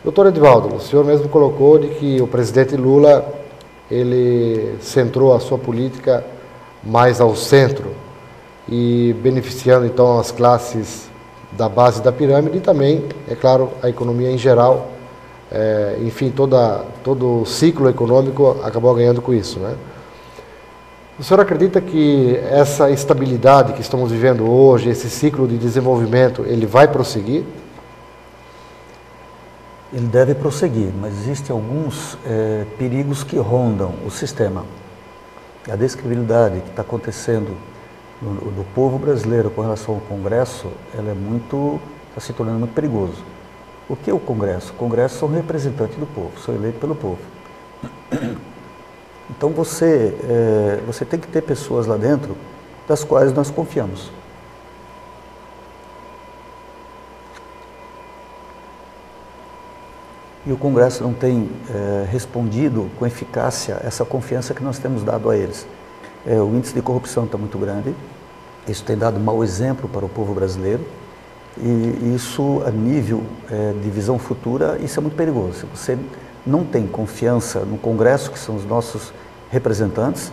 Doutor Edivaldo, o senhor mesmo colocou de que o presidente Lula, ele centrou a sua política mais ao centro e beneficiando então as classes da base da pirâmide e também, é claro, a economia em geral, enfim, todo o ciclo econômico acabou ganhando com isso, né? O senhor acredita que essa estabilidade que estamos vivendo hoje, esse ciclo de desenvolvimento, ele vai prosseguir? Ele deve prosseguir, mas existem alguns perigos que rondam o sistema. A descredibilidade que está acontecendo do povo brasileiro com relação ao Congresso, está se tornando muito perigoso. O que é o Congresso? O Congresso são representantes do povo, são eleitos pelo povo. Então você tem que ter pessoas lá dentro das quais nós confiamos. E o Congresso não tem respondido com eficácia essa confiança que nós temos dado a eles. O índice de corrupção está muito grande, isso tem dado mau exemplo para o povo brasileiro, e isso, a nível de visão futura, isso é muito perigoso. Se você não tem confiança no Congresso, que são os nossos representantes,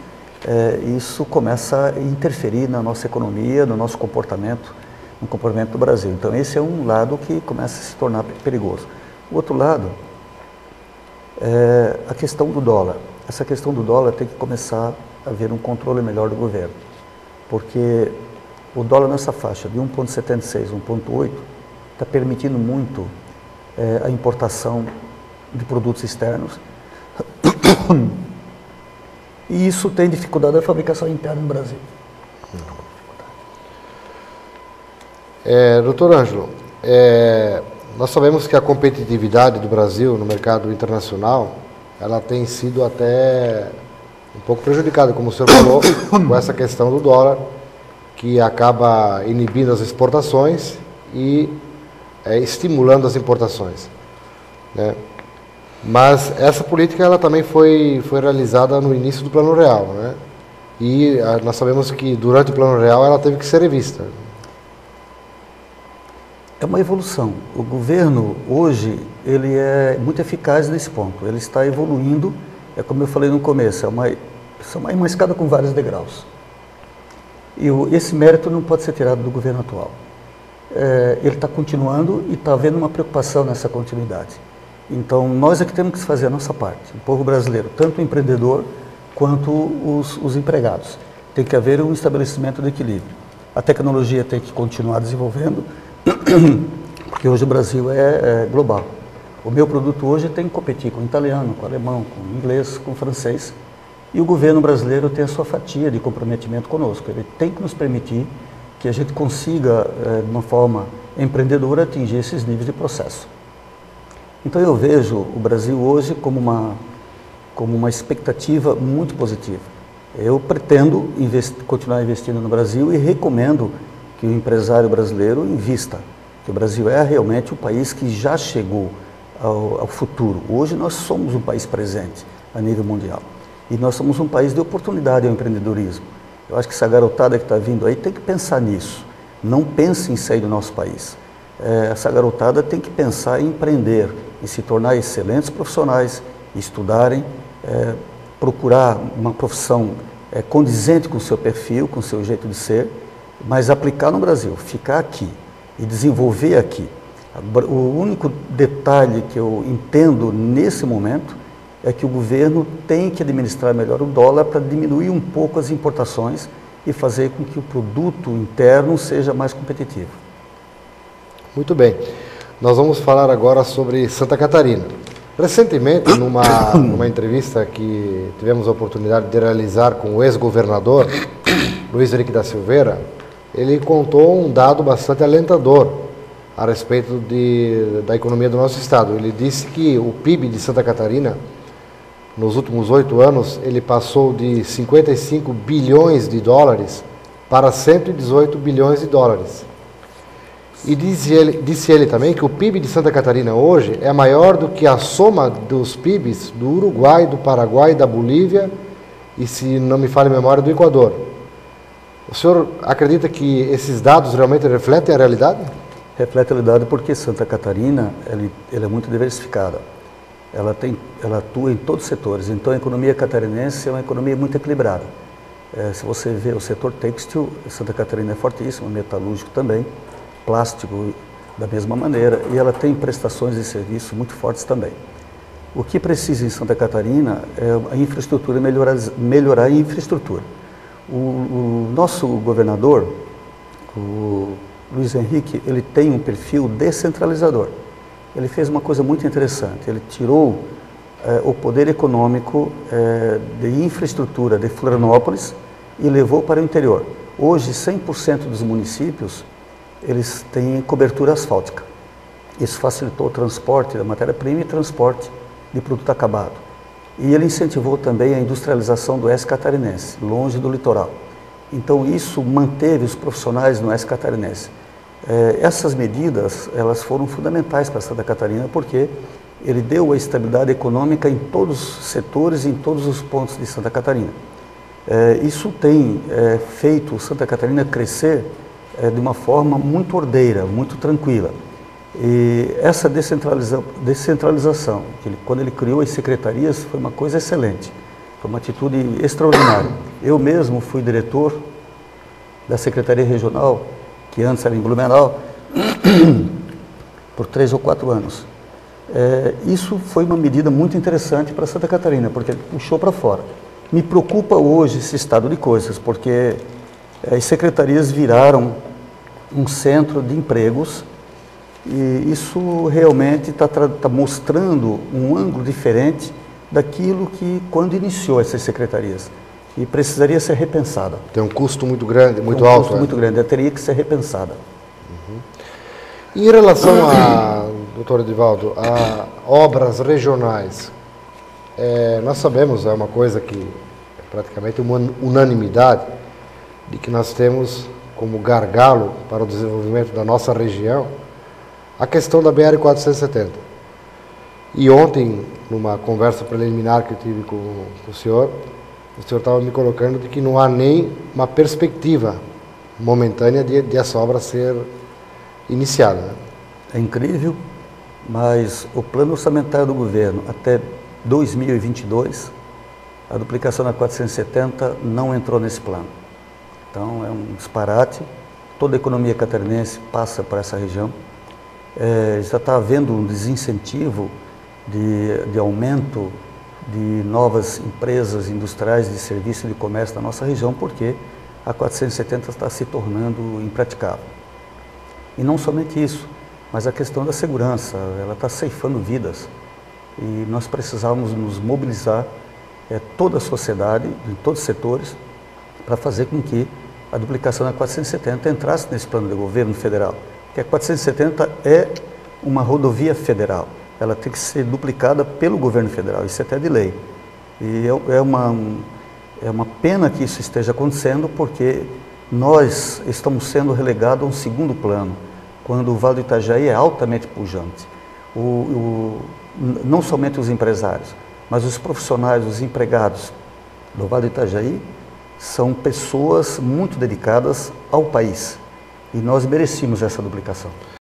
isso começa a interferir na nossa economia, no nosso comportamento, no comportamento do Brasil. Então esse é um lado que começa a se tornar perigoso. O outro lado é a questão do dólar. Essa questão do dólar tem que começar a haver um controle melhor do governo, porque o dólar nessa faixa de 1,76, 1,8 está permitindo muito a importação de produtos externos e isso tem dificuldade da fabricação interna no Brasil. Doutor Ângelo, nós sabemos que a competitividade do Brasil no mercado internacional, ela tem sido até um pouco prejudicada, como o senhor falou, com essa questão do dólar, que acaba inibindo as exportações e estimulando as importações, né? Mas essa política ela também foi realizada no início do Plano Real, né? E nós sabemos que durante o Plano Real ela teve que ser revista. É uma evolução. O governo, hoje, ele é muito eficaz nesse ponto. Ele está evoluindo, como eu falei no começo, é uma escada com vários degraus. E esse mérito não pode ser tirado do governo atual. Ele está continuando e está havendo uma preocupação nessa continuidade. Então, nós é que temos que fazer a nossa parte, o povo brasileiro, tanto o empreendedor quanto os empregados. Tem que haver um estabelecimento de equilíbrio. A tecnologia tem que continuar desenvolvendo, porque hoje o Brasil é global. O meu produto hoje tem que competir com o italiano, com o alemão, com o inglês, com o francês. E o governo brasileiro tem a sua fatia de comprometimento conosco. Ele tem que nos permitir que a gente consiga, de uma forma empreendedora, atingir esses níveis de processo. Então eu vejo o Brasil hoje como uma expectativa muito positiva. Eu pretendo continuar investindo no Brasil e recomendo que o empresário brasileiro invista, que o Brasil é realmente um país que já chegou ao futuro. Hoje nós somos um país presente a nível mundial e nós somos um país de oportunidade ao empreendedorismo. Eu acho que essa garotada que está vindo aí tem que pensar nisso, não pense em sair do nosso país. Essa garotada tem que pensar em empreender, em se tornar excelentes profissionais, estudarem, procurar uma profissão condizente com o seu perfil, com o seu jeito de ser, mas aplicar no Brasil, ficar aqui e desenvolver aqui. O único detalhe que eu entendo nesse momento é que o governo tem que administrar melhor o dólar para diminuir um pouco as importações e fazer com que o produto interno seja mais competitivo. Muito bem. Nós vamos falar agora sobre Santa Catarina. Recentemente, numa entrevista que tivemos a oportunidade de realizar com o ex-governador, Luiz Henrique da Silveira, ele contou um dado bastante alentador a respeito da economia do nosso estado. Ele disse que o PIB de Santa Catarina, nos últimos 8 anos, ele passou de 55 bilhões de dólares para 118 bilhões de dólares. E disse ele também que o PIB de Santa Catarina hoje é maior do que a soma dos PIBs do Uruguai, do Paraguai, da Bolívia e, se não me falha a memória, do Equador. O senhor acredita que esses dados realmente refletem a realidade? Reflete a realidade porque Santa Catarina ela é muito diversificada. Ela atua em todos os setores, então a economia catarinense é uma economia muito equilibrada. Se você vê o setor têxtil, Santa Catarina é fortíssimo, metalúrgico também, plástico da mesma maneira, e ela tem prestações de serviço muito fortes também. O que precisa em Santa Catarina é a infraestrutura, melhorar a infraestrutura. O nosso governador, o Luiz Henrique, ele tem um perfil descentralizador. Ele fez uma coisa muito interessante, ele tirou o poder econômico de infraestrutura de Florianópolis e levou para o interior. Hoje, 100% dos municípios, eles têm cobertura asfáltica. Isso facilitou o transporte da matéria-prima e transporte de produto acabado. E ele incentivou também a industrialização do oeste catarinense, longe do litoral. Então, isso manteve os profissionais no oeste catarinense. Essas medidas, elas foram fundamentais para Santa Catarina, porque ele deu a estabilidade econômica em todos os setores, em todos os pontos de Santa Catarina. Isso tem feito Santa Catarina crescer de uma forma muito ordeira, muito tranquila. E essa descentralização, quando ele criou as secretarias, foi uma coisa excelente, foi uma atitude extraordinária. Eu mesmo fui diretor da Secretaria Regional, que antes era em Blumenau, por 3 ou 4 anos. Isso foi uma medida muito interessante para Santa Catarina, porque ele puxou para fora. Me preocupa hoje esse estado de coisas, porque as secretarias viraram um centro de empregos e isso realmente está mostrando um ângulo diferente daquilo que quando iniciou essas secretarias. E precisaria ser repensada. Tem um custo muito grande, muito alto. Um custo muito grande, ela teria que ser repensada. Em relação doutor Edivaldo, a obras regionais, nós sabemos, é uma coisa que é praticamente uma unanimidade, de que nós temos como gargalo para o desenvolvimento da nossa região a questão da BR-470. E ontem, numa conversa preliminar que eu tive com o senhor estava me colocando de que não há nem uma perspectiva momentânea de essa obra ser iniciada. Né? É incrível, mas o plano orçamentário do governo até 2022, a duplicação da 470 não entrou nesse plano. Então é um disparate, toda a economia catarinense passa por essa região. Já está havendo um desincentivo de aumento de novas empresas industriais de serviço e de comércio da nossa região, porque a 470 está se tornando impraticável. E não somente isso, mas a questão da segurança, ela está ceifando vidas. E nós precisávamos nos mobilizar, toda a sociedade, em todos os setores, para fazer com que a duplicação da 470 entrasse nesse plano de governo federal. Porque a 470 é uma rodovia federal. Ela tem que ser duplicada pelo governo federal, isso é até de lei. E é uma pena que isso esteja acontecendo, porque nós estamos sendo relegados a um segundo plano, quando o Vale do Itajaí é altamente pujante. Não somente os empresários, mas os profissionais, os empregados do Vale do Itajaí são pessoas muito dedicadas ao país. E nós merecíamos essa duplicação.